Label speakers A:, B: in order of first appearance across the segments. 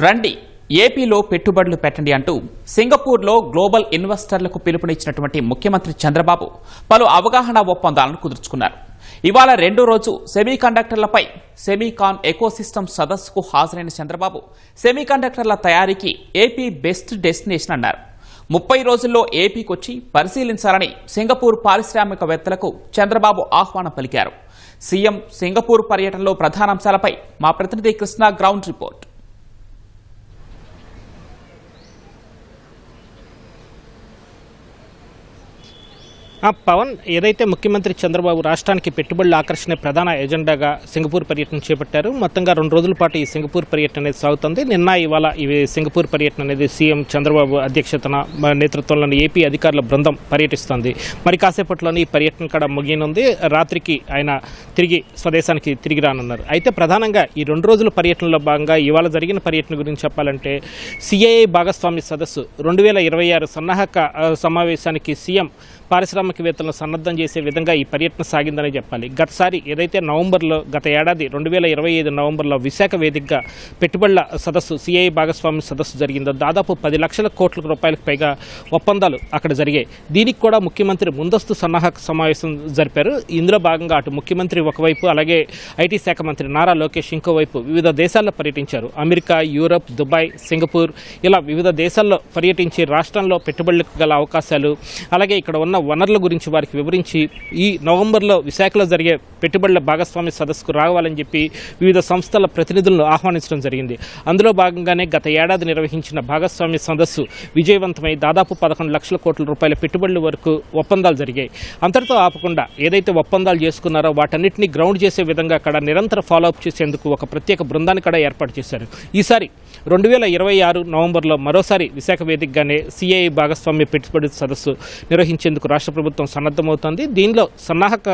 A: రండి ఏపీలో పెట్టుబడులు పెట్టండి అంటూ సింగపూర్లో గ్లోబల్ ఇన్వెస్టర్లకు పిలుపునిచ్చినటువంటి ముఖ్యమంత్రి చంద్రబాబు పలు అవగాహన ఒప్పందాలను కుదుర్చుకున్నారు. ఇవాళ రెండో రోజు సెమీకండక్టర్లపై సెమీకాన్ ఎకోసిస్టమ్ సదస్సుకు హాజరైన చంద్రబాబు సెమీకండక్టర్ల తయారీకి ఏపీ బెస్ట్ డెస్టినేషన్ అన్నారు. 30 రోజుల్లో ఏపీకొచ్చి పరిశీలించాలని సింగపూర్ పారిశ్రామికవేత్తలకు చంద్రబాబు ఆహ్వానం పలికారు. సీఎం సింగపూర్ పర్యటనలో ప్రధానాంశాలపై మా ప్రతినిధి కృష్ణ గ్రౌండ్ రిపోర్ట్.
B: పవన్, ఏదైతే ముఖ్యమంత్రి చంద్రబాబు రాష్ట్రానికి పెట్టుబడుల ఆకర్షణ ప్రధాన ఎజెండాగా సింగపూర్ పర్యటన చేపట్టారు. మొత్తంగా 2 రోజుల పాటు ఈ సింగపూర్ పర్యటన అనేది సాగుతుంది. నిన్న ఇవాళ ఈ సింగపూర్ పర్యటన అనేది సీఎం చంద్రబాబు అధ్యక్షతన నేతృత్వంలోని ఏపీ అధికారుల బృందం పర్యటిస్తోంది. మరి కాసేపట్లోనే ఈ పర్యటన కూడా ముగియనుంది. రాత్రికి ఆయన స్వదేశానికి తిరిగి రానున్నారు. అయితే ప్రధానంగా ఈ 2 రోజుల పర్యటనలో భాగంగా ఇవాళ జరిగిన పర్యటన గురించి చెప్పాలంటే సిఐఐ భాగస్వామి సదస్సు 2026 సన్నాహక సమావేశానికి సీఎం పారిశ్రామికవేత్తలను సన్నద్ధం చేసే విధంగా ఈ పర్యటన సాగిందని చెప్పాలి. గతసారి ఏదైతే గత ఏడాది 2025 నవంబర్లో విశాఖ వేదికగా పెట్టుబడుల సదస్సు సిఐఐ భాగస్వామి సదస్సు జరిగిందో దాదాపు 10 లక్షల కోట్ల రూపాయలకు పైగా ఒప్పందాలు అక్కడ జరిగాయి. దీనికి కూడా ముఖ్యమంత్రి ముందస్తు సన్నాహక సమావేశం జరిపారు. ఇందులో భాగంగా అటు ముఖ్యమంత్రి ఒకవైపు, అలాగే ఐటీ శాఖ మంత్రి నారా లోకేష్ ఇంకోవైపు వివిధ దేశాల్లో పర్యటించారు. అమెరికా, యూరప్, దుబాయ్, సింగపూర్ ఇలా వివిధ దేశాల్లో పర్యటించి రాష్ట్రంలో పెట్టుబడులకు గల అవకాశాలు, అలాగే ఇక్కడ ఉన్న వనరుల గురించి వారికి వివరించి ఈ నవంబర్లో విశాఖలో జరిగే పెట్టుబడుల భాగస్వామి సదస్సుకు రావాలని చెప్పి వివిధ సంస్థల ప్రతినిధులను ఆహ్వానించడం జరిగింది. అందులో భాగంగానే గత ఏడాది నిర్వహించిన భాగస్వామి సదస్సు విజయవంతమై దాదాపు 11 లక్షల కోట్ల రూపాయల పెట్టుబడుల వరకు ఒప్పందాలు జరిగాయి. అంతటితో ఆపకుండా ఏదైతే ఒప్పందాలు చేసుకున్నారో వాటన్నిటిని గ్రౌండ్ చేసే విధంగా అక్కడ నిరంతర ఫాలోఅప్ చేసేందుకు ఒక ప్రత్యేక బృందాన్ని కూడా ఏర్పాటు చేశారు. ఈసారి 2026 నవంబర్లో మరోసారి విశాఖ వేదికగానే సిఐఐ భాగస్వామ్య పెట్టుబడి సదస్సు నిర్వహించేందుకు రాష్ట్ర ప్రభుత్వం సన్నద్ధమవుతోంది. దీనిలో సన్నాహక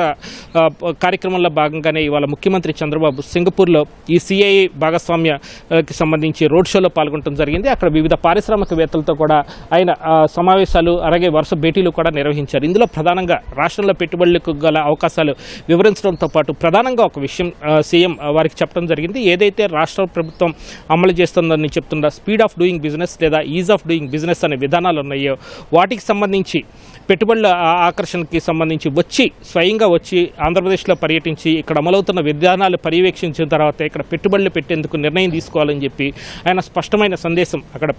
B: కార్యక్రమంలో భాగంగానే ఇవాళ ముఖ్యమంత్రి చంద్రబాబు సింగపూర్లో ఈ సిఐఐ భాగస్వామ్యకి సంబంధించి రోడ్ షోలో పాల్గొనడం జరిగింది. అక్కడ వివిధ పారిశ్రామికవేత్తలతో కూడా ఆయన సమావేశాలు, అలాగే వరుస భేటీలు కూడా నిర్వహించారు. ఇందులో ప్రధానంగా రాష్ట్రంలో పెట్టుబడులకు గల అవకాశాలు వివరించడంతో పాటు ప్రధానంగా ఒక విషయం సీఎం వారికి చెప్పడం జరిగింది. ఏదైతే రాష్ట్ర ప్రభుత్వం అమలు చేస్తుందని చెప్తున్న స్పీడ్ ఆఫ్ డూయింగ్ బిజినెస్ లేదా ఈజ్ ఆఫ్ డూయింగ్ బిజినెస్ అనే విధానాలు ఉన్నాయో వాటికి సంబంధించి పెట్టుబడుల ఆకర్షణకి సంబంధించి స్వయంగా వచ్చి ఆంధ్రప్రదేశ్లో పర్యటించి ఇక్కడ అమలవుతున్న విధానాలు పర్యవేక్షించిన తర్వాత ఇక్కడ పెట్టుబడులు పెట్టేందుకు నిర్ణయం తీసుకోవాలని చెప్పి ఆయన స్పష్టమైన సందేశం అక్కడ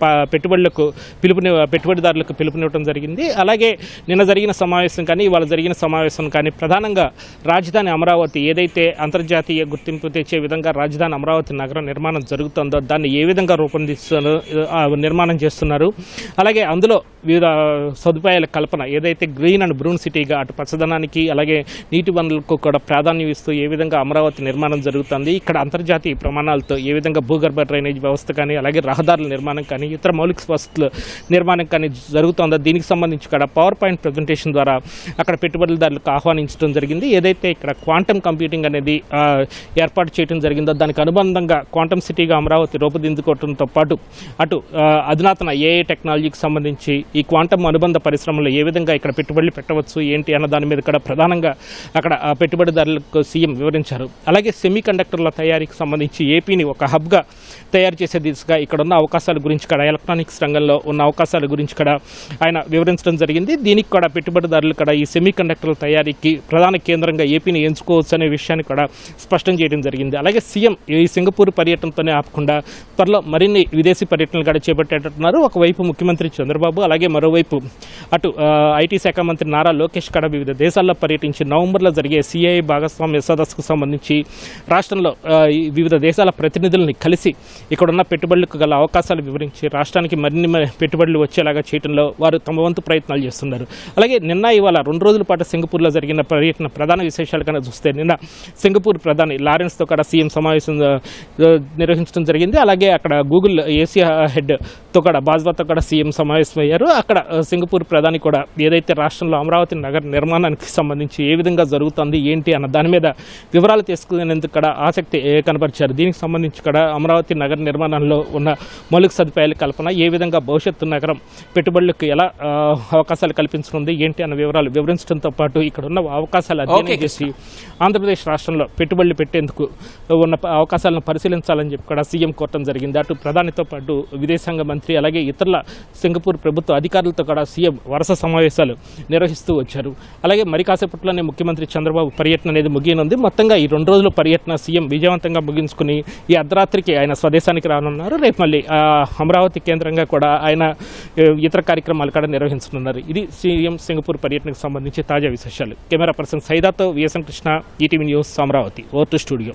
B: పెట్టుబడిదారులకు పిలుపునివ్వడం జరిగింది. అలాగే నిన్న జరిగిన సమావేశం కానీ ఇవాళ జరిగిన సమావేశం కానీ ప్రధానంగా రాజధాని అమరావతి ఏదైతే అంతర్జాతీయ గుర్తింపు తెచ్చే విధంగా రాజధాని అమరావతి నగరం నిర్మాణం జరుగుతుందో దాన్ని ఏ విధంగా నిర్మాణం చేస్తున్నారు, అలాగే అందులో వివిధ సదుపాయాల కల్పన ఏదైతే గ్రీన్ అండ్ బ్రూన్ సిటీగా అటు పచ్చదనానికి అలాగే నీటి వనరులకు కూడా ప్రాధాన్యం ఇస్తూ ఏ విధంగా అమరావతి నిర్మాణం జరుగుతుంది, ఇక్కడ అంతర్జాతీయ ప్రమాణాలతో ఏ విధంగా భూగర్భ డ్రైనేజ్ వ్యవస్థ కానీ అలాగే రహదారుల నిర్మాణం కానీ ఇతర మౌలిక వసతుల నిర్మాణం కానీ జరుగుతుందో దీనికి సంబంధించి కూడా పవర్ పాయింట్ ప్రజెంటేషన్ ద్వారా అక్కడ పెట్టుబడిదారులకు ఆహ్వానించడం జరిగింది. ఏదైతే ఇక్కడ క్వాంటమ్ కంప్యూటింగ్ అనేది ఏర్పాటు చేయడం జరిగిందో దానికి అనుబంధంగా క్వాంటమ్ సిటీగా అమరావతి రూపుదిద్దుకోవడంతో పాటు అటు అధునాతన ఏఐ టెక్నాలజీకి సంబంధించి ఈ క్వాంటమ్ అనుబంధ పరిశ్రమలో ఏ విధంగా ఇక్కడ పెట్టుబడులు పెట్టవచ్చు ఏంటి అన్న దాని మీద కూడా ప్రధానంగా అక్కడ పెట్టుబడిదారులకు సీఎం వివరించారు. అలాగే సెమీ కండక్టర్ల తయారీకి సంబంధించి ఏపీని ఒక హబ్గా తయారు చేసే దిశగా ఇక్కడ ఉన్న అవకాశాల గురించి కూడా ఎలక్ట్రానిక్స్ రంగంలో ఉన్న అవకాశాల గురించి కూడా ఆయన వివరించడం జరిగింది. దీనికి కూడా పెట్టుబడిదారులు కూడా ఈ సెమీ కండక్టర్ల తయారీకి ప్రధాన కేంద్రంగా ఏపీని ఎంచుకోవచ్చు అనే విషయాన్ని కూడా స్పష్టం చేయడం జరిగింది. అలాగే సీఎం ఈ సింగపూర్ పర్యటనతోనే ఆపకుండా త్వరలో మరిన్ని విదేశీ పర్యటనలు కూడా చేపట్టేటట్టున్నారు. ఒకవైపు ముఖ్యమంత్రి చంద్రబాబు, అలాగే మరోవైపు అటు ఐటీ శాఖ మంత్రి నారా లోకేష్ కూడా వివిధ దేశాల్లో పర్యటించి నవంబర్లో జరిగే సిఐఐ భాగస్వామ్య సదస్సుకు సంబంధించి రాష్ట్రంలో వివిధ దేశాల ప్రతినిధులని కలిసి ఇక్కడున్న పెట్టుబడులకు గల అవకాశాలు వివరించి రాష్ట్రానికి మరిన్ని పెట్టుబడులు వచ్చేలాగా చేయడంలో వారు తమ వంతు ప్రయత్నాలు చేస్తున్నారు. అలాగే నిన్న ఇవాళ 2 రోజుల పాటు సింగపూర్లో జరిగిన పర్యటన ప్రధాన విశేషాలు కన్నా చూస్తే నిన్న సింగపూర్ ప్రధాని లారెన్స్తో కూడా సీఎం సమావేశం నిర్వహించడం జరిగింది. అలాగే అక్కడ గూగుల్ ఏసియా హెడ్ కూడా బాజ్వాతో కూడా సీఎం సమావేశమయ్యారు. అక్కడ సింగపూర్ ప్రధాని కూడా ఏదైతే రాష్ట్రంలో అమరావతి నగర నిర్మాణానికి సంబంధించి ఏ విధంగా జరుగుతుంది ఏంటి అన్న దాని మీద వివరాలు తీసుకునేందుకు కూడా ఆసక్తి కనబరిచారు. దీనికి సంబంధించి కూడా అమరావతి నగర నిర్మాణంలో ఉన్న మౌలిక సదుపాయాల కల్పన, ఏ విధంగా భవిష్యత్తు నగరం పెట్టుబడులకు ఎలా అవకాశాలు కల్పించనుంది ఏంటి అన్న వివరాలు వివరించడంతో పాటు ఇక్కడ ఉన్న అవకాశాలు అధ్యయనం చేసి ఆంధ్రప్రదేశ్ రాష్ట్రంలో పెట్టుబడులు పెట్టేందుకు ఉన్న అవకాశాలను పరిశీలించాలని చెప్పి కూడా సీఎం కోరటం జరిగింది. అటు ప్రధానితో పాటు విదేశాంగ మంత్రి అలాగే ఇతరుల సింగపూర్ ప్రభుత్వ అధికారులతో కూడా సీఎం వరుస సమావేశాలు నిర్వహిస్తూ వచ్చారు. అలాగే మరి కాసేపట్లోనే ముఖ్యమంత్రి చంద్రబాబు పర్యటన అనేది ముగియనుంది. మొత్తంగా ఈ 2 రోజుల పర్యటన సీఎం విజయవంతంగా ముగించుకుని ఈ అర్ధరాత్రికి ఆయన స్వదేశానికి రానున్నారు. రేపు మళ్ళీ అమరావతి కేంద్రంగా కూడా ఆయన ఇతర కార్యక్రమాలు కూడా నిర్వహించనున్నారు. ఇది సీఎం సింగపూర్ పర్యటనకు సంబంధించి తాజా విశేషాలు. కెమెరా పర్సన్ సైదాతో VSN Krishna, ETV news, Amaravati. Over to studio.